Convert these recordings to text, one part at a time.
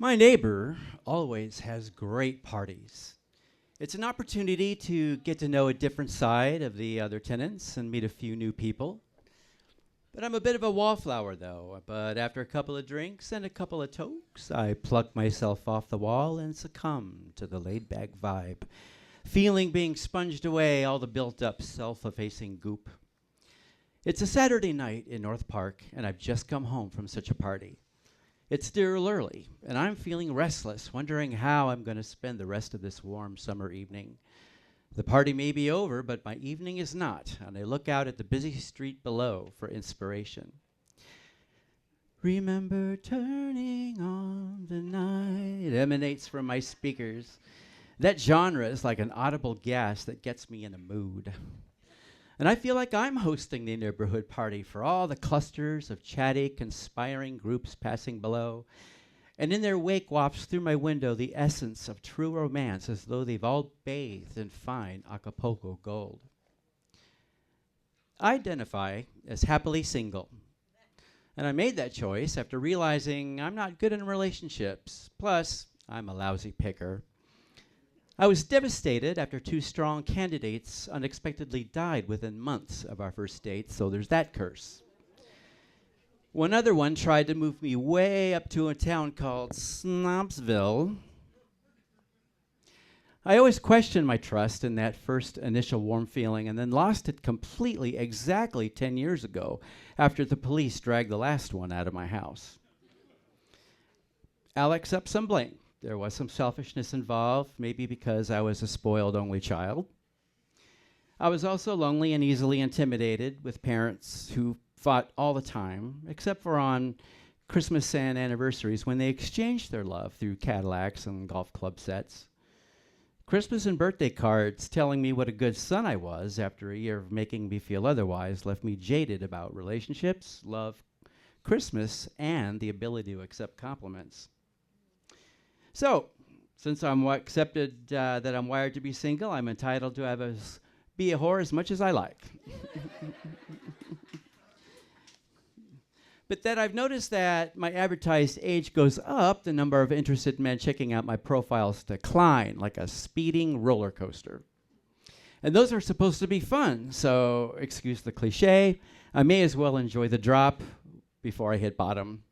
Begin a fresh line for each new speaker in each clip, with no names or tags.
My neighbor always has great parties. It's an opportunity to get to know a different side of the other tenants and meet a few new people. But I'm a bit of a wallflower, though. But after a couple of drinks and a couple of tokes, I pluck myself off the wall and succumb to the laid-back vibe, feeling being sponged away all the built-up self-effacing goop. It's a Saturday night in North Park, and I've just come home from such a party. It's still early, and I'm feeling restless, wondering how I'm going to spend the rest of this warm summer evening. The party may be over, but my evening is not, and I look out at the busy street below for inspiration. Remember turning on the night emanates from my speakers. That genre is like an audible gas that gets me in a mood. And I feel like I'm hosting the neighborhood party for all the clusters of chatty, conspiring groups passing below. And in their wake wafts through my window the essence of true romance, as though they've all bathed in fine Acapulco gold. I identify as happily single. And I made that choice after realizing I'm not good in relationships. Plus, I'm a lousy picker. I was devastated after two strong candidates unexpectedly died within months of our first date, so there's that curse. One other one tried to move me way up to a town called Snobsville. I always questioned my trust in that first initial warm feeling and then lost it completely exactly 10 years ago after the police dragged the last one out of my house. I'll accept some blame. There was some selfishness involved, maybe because I was a spoiled only child. I was also lonely and easily intimidated with parents who fought all the time, except for on Christmas and anniversaries when they exchanged their love through Cadillacs and golf club sets. Christmas and birthday cards telling me what a good son I was after a year of making me feel otherwise left me jaded about relationships, love, Christmas, and the ability to accept compliments. So, since I'm accepted that I'm wired to be single, I'm entitled to be a whore as much as I like. But that I've noticed that my advertised age goes up, the number of interested men checking out my profiles decline like a speeding roller coaster. And those are supposed to be fun, so excuse the cliche, I may as well enjoy the drop before I hit bottom.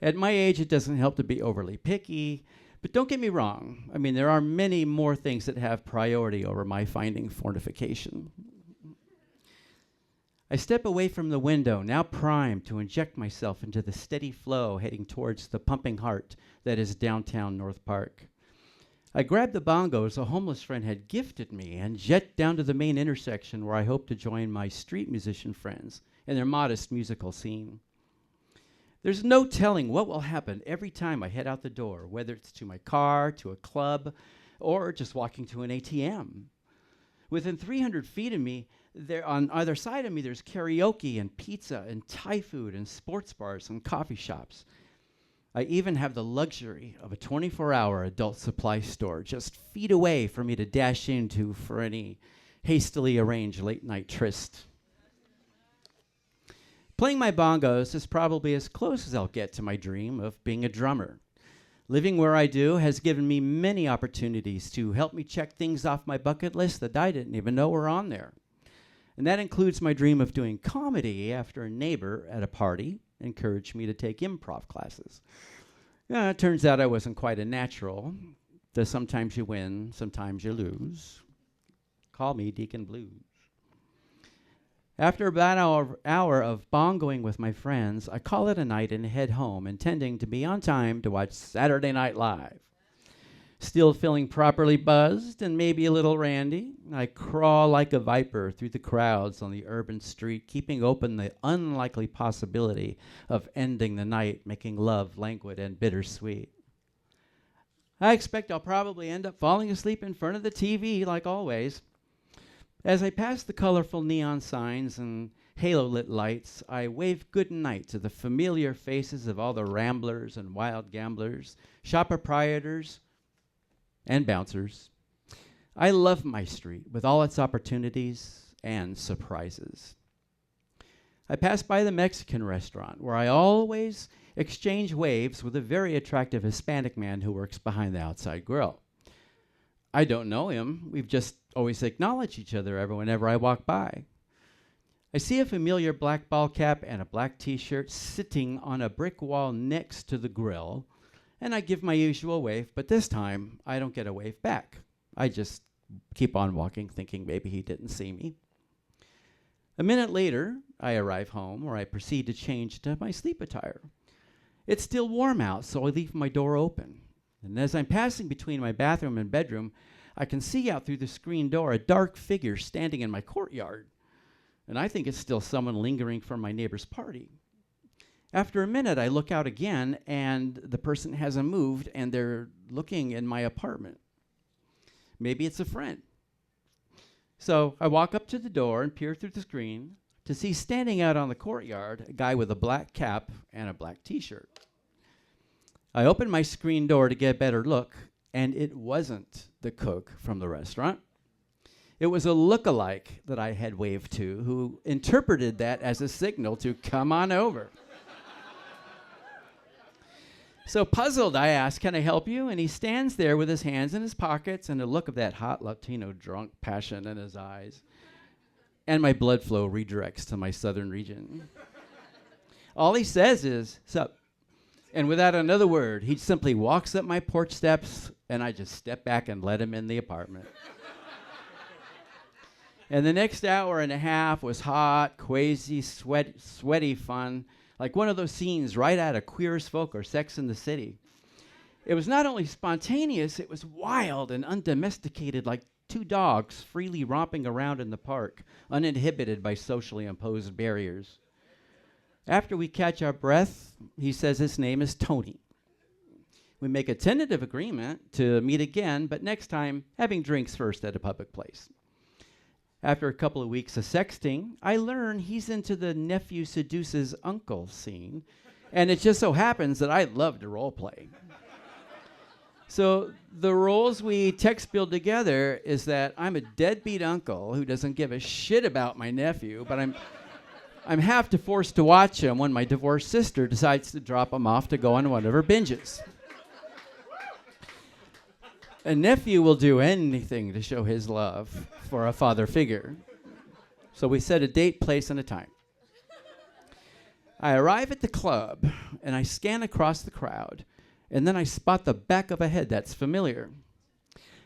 At my age, it doesn't help to be overly picky, but don't get me wrong. I mean, there are many more things that have priority over my finding fortification. I step away from the window, now primed to inject myself into the steady flow heading towards the pumping heart that is downtown North Park. I grab the bongos a homeless friend had gifted me and jet down to the main intersection where I hope to join my street musician friends in their modest musical scene. There's no telling what will happen every time I head out the door, whether it's to my car, to a club, or just walking to an ATM. Within 300 feet of me, on either side of me, there's karaoke and pizza and Thai food and sports bars and coffee shops. I even have the luxury of a 24-hour adult supply store just feet away for me to dash into for any hastily arranged late-night tryst. Playing my bongos is probably as close as I'll get to my dream of being a drummer. Living where I do has given me many opportunities to help me check things off my bucket list that I didn't even know were on there. And that includes my dream of doing comedy after a neighbor at a party encouraged me to take improv classes. It turns out I wasn't quite a natural. Sometimes you win, sometimes you lose. Call me Deacon Blues. After about an hour of bongoing with my friends, I call it a night and head home, intending to be on time to watch Saturday Night Live. Still feeling properly buzzed and maybe a little randy, I crawl like a viper through the crowds on the urban street, keeping open the unlikely possibility of ending the night making love languid and bittersweet. I expect I'll probably end up falling asleep in front of the TV like always. As I pass the colorful neon signs and halo-lit lights, I wave good night to the familiar faces of all the ramblers and wild gamblers, shop proprietors, and bouncers. I love my street with all its opportunities and surprises. I pass by the Mexican restaurant where I always exchange waves with a very attractive Hispanic man who works behind the outside grill. I don't know him. We've just always acknowledged each other whenever I walk by. I see a familiar black ball cap and a black T-shirt sitting on a brick wall next to the grill, and I give my usual wave, but this time I don't get a wave back. I just keep on walking, thinking maybe he didn't see me. A minute later, I arrive home, where I proceed to change to my sleep attire. It's still warm out, so I leave my door open. And as I'm passing between my bathroom and bedroom, I can see out through the screen door a dark figure standing in my courtyard. And I think it's still someone lingering from my neighbor's party. After a minute, I look out again, and the person hasn't moved, and they're looking in my apartment. Maybe it's a friend. So I walk up to the door and peer through the screen to see standing out on the courtyard a guy with a black cap and a black T-shirt. I open my screen door to get a better look, and it wasn't the cook from the restaurant. It was a look-alike that I had waved to, who interpreted that as a signal to come on over. So puzzled, I ask, "Can I help you?" And he stands there with his hands in his pockets and a look of that hot Latino drunk passion in his eyes. And my blood flow redirects to my southern region. All he says is, "Sup?" And without another word, he simply walks up my porch steps, and I just step back and let him in the apartment. And the next hour and a half was hot, crazy, sweaty fun, like one of those scenes right out of Queer as Folk or Sex and the City. It was not only spontaneous, it was wild and undomesticated, like two dogs freely romping around in the park, uninhibited by socially imposed barriers. After we catch our breath, he says his name is Tony. We make a tentative agreement to meet again, but next time having drinks first at a public place. After a couple of weeks of sexting, I learn he's into the nephew seduces uncle scene, and it just so happens that I love to role play. So the roles we text build together is that I'm a deadbeat uncle who doesn't give a shit about my nephew, but I'm half forced to watch him when my divorced sister decides to drop him off to go on one of her binges. A nephew will do anything to show his love for a father figure. So we set a date, place, and a time. I arrive at the club, and I scan across the crowd, and then I spot the back of a head that's familiar.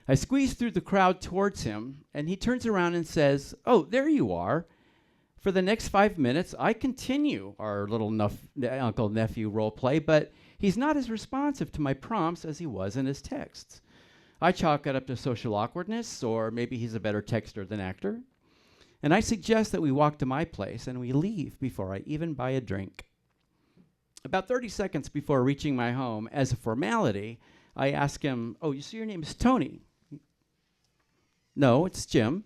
I squeeze through the crowd towards him, and he turns around and says, "Oh, there you are." For the next 5 minutes, I continue our little uncle-nephew role play, but he's not as responsive to my prompts as he was in his texts. I chalk it up to social awkwardness, or maybe he's a better texter than actor. And I suggest that we walk to my place and we leave before I even buy a drink. About 30 seconds before reaching my home, as a formality, I ask him, "Oh, you see your name is Tony?" "No, it's Jim."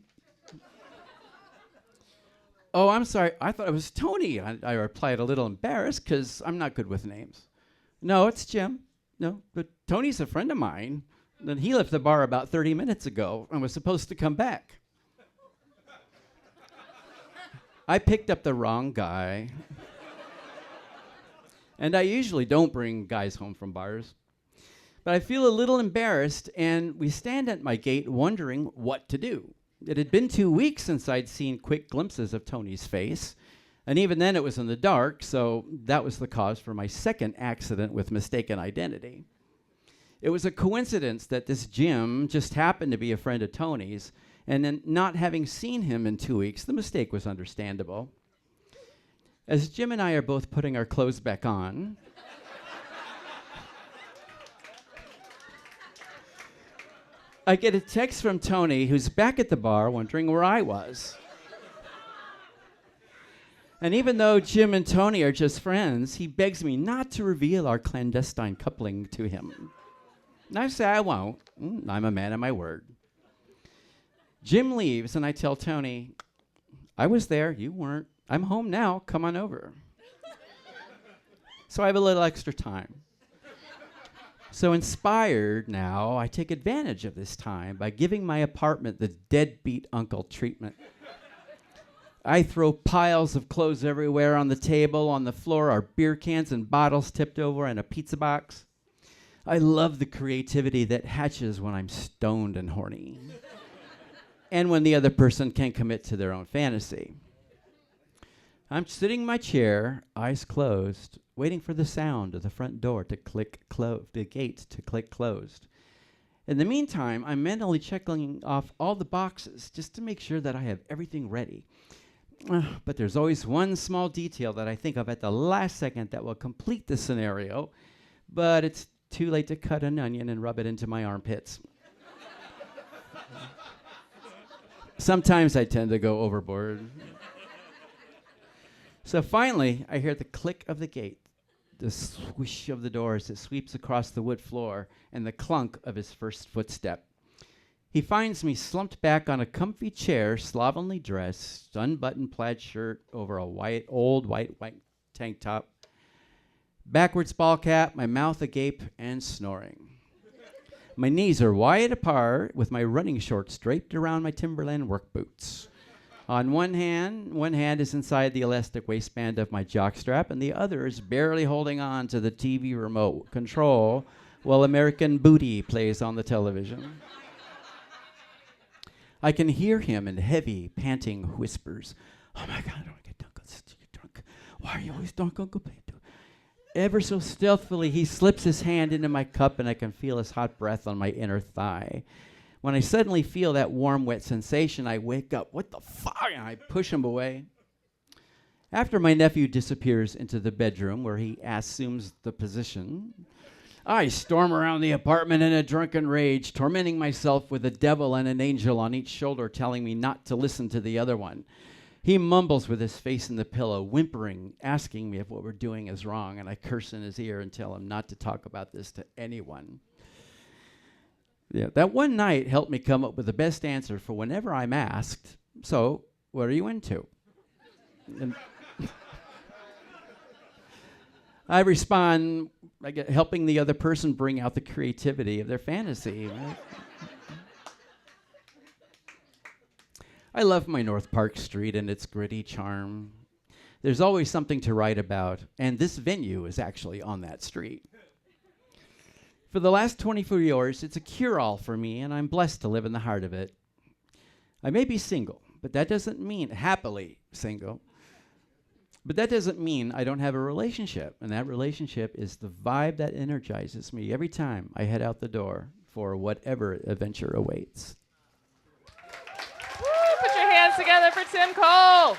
"Oh, I'm sorry, I thought it was Tony." I replied, a little embarrassed, because I'm not good with names. "No, it's Jim." "No, but Tony's a friend of mine. Then he left the bar about 30 minutes ago and was supposed to come back." I picked up the wrong guy. And I usually don't bring guys home from bars. But I feel a little embarrassed, and we stand at my gate wondering what to do. It had been 2 weeks since I'd seen quick glimpses of Tony's face, and even then it was in the dark, so that was the cause for my second accident with mistaken identity. It was a coincidence that this Jim just happened to be a friend of Tony's, and then not having seen him in 2 weeks, the mistake was understandable. As Jim and I are both putting our clothes back on, I get a text from Tony, who's back at the bar wondering where I was. And even though Jim and Tony are just friends, he begs me not to reveal our clandestine coupling to him. And I say I won't. I'm a man of my word. Jim leaves, and I tell Tony, "I was there, you weren't. I'm home now, come on over." So I have a little extra time. So inspired now, I take advantage of this time by giving my apartment the deadbeat uncle treatment. I throw piles of clothes everywhere on the table. On the floor are beer cans and bottles tipped over and a pizza box. I love the creativity that hatches when I'm stoned and horny. And when the other person can commit to their own fantasy. I'm sitting in my chair, eyes closed, waiting for the sound of the front door to click the gate to click closed. In the meantime, I'm mentally checking off all the boxes just to make sure that I have everything ready. But there's always one small detail that I think of at the last second that will complete the scenario, but it's too late to cut an onion and rub it into my armpits. Sometimes I tend to go overboard. So finally, I hear the click of the gate, the swoosh of the door as it sweeps across the wood floor, and the clunk of his first footstep. He finds me slumped back on a comfy chair, slovenly dressed, unbuttoned plaid shirt over a old white tank top, backwards ball cap, my mouth agape, and snoring. My knees are wide apart, with my running shorts draped around my Timberland work boots. On one hand is inside the elastic waistband of my jockstrap, and the other is barely holding on to the TV remote control while American Booty plays on the television. I can hear him in heavy, panting whispers. Oh my God, I don't get drunk. Why are you always drunk, Uncle Pedro? Ever so stealthily, he slips his hand into my cup, and I can feel his hot breath on my inner thigh. When I suddenly feel that warm, wet sensation, I wake up. What the fuck? And I push him away. After my nephew disappears into the bedroom where he assumes the position, I storm around the apartment in a drunken rage, tormenting myself with a devil and an angel on each shoulder telling me not to listen to the other one. He mumbles with his face in the pillow, whimpering, asking me if what we're doing is wrong, and I curse in his ear and tell him not to talk about this to anyone. Yeah, that one night helped me come up with the best answer for whenever I'm asked, so, what are you into? And I respond, helping the other person bring out the creativity of their fantasy. Right? I love my North Park Street and its gritty charm. There's always something to write about, and this venue is actually on that street. For the last 24 years, it's a cure-all for me, and I'm blessed to live in the heart of it. I may be single, but that doesn't mean happily single. But that doesn't mean I don't have a relationship, and that relationship is the vibe that energizes me every time I head out the door for whatever adventure awaits.
Woo, put your hands together for Tim Cole.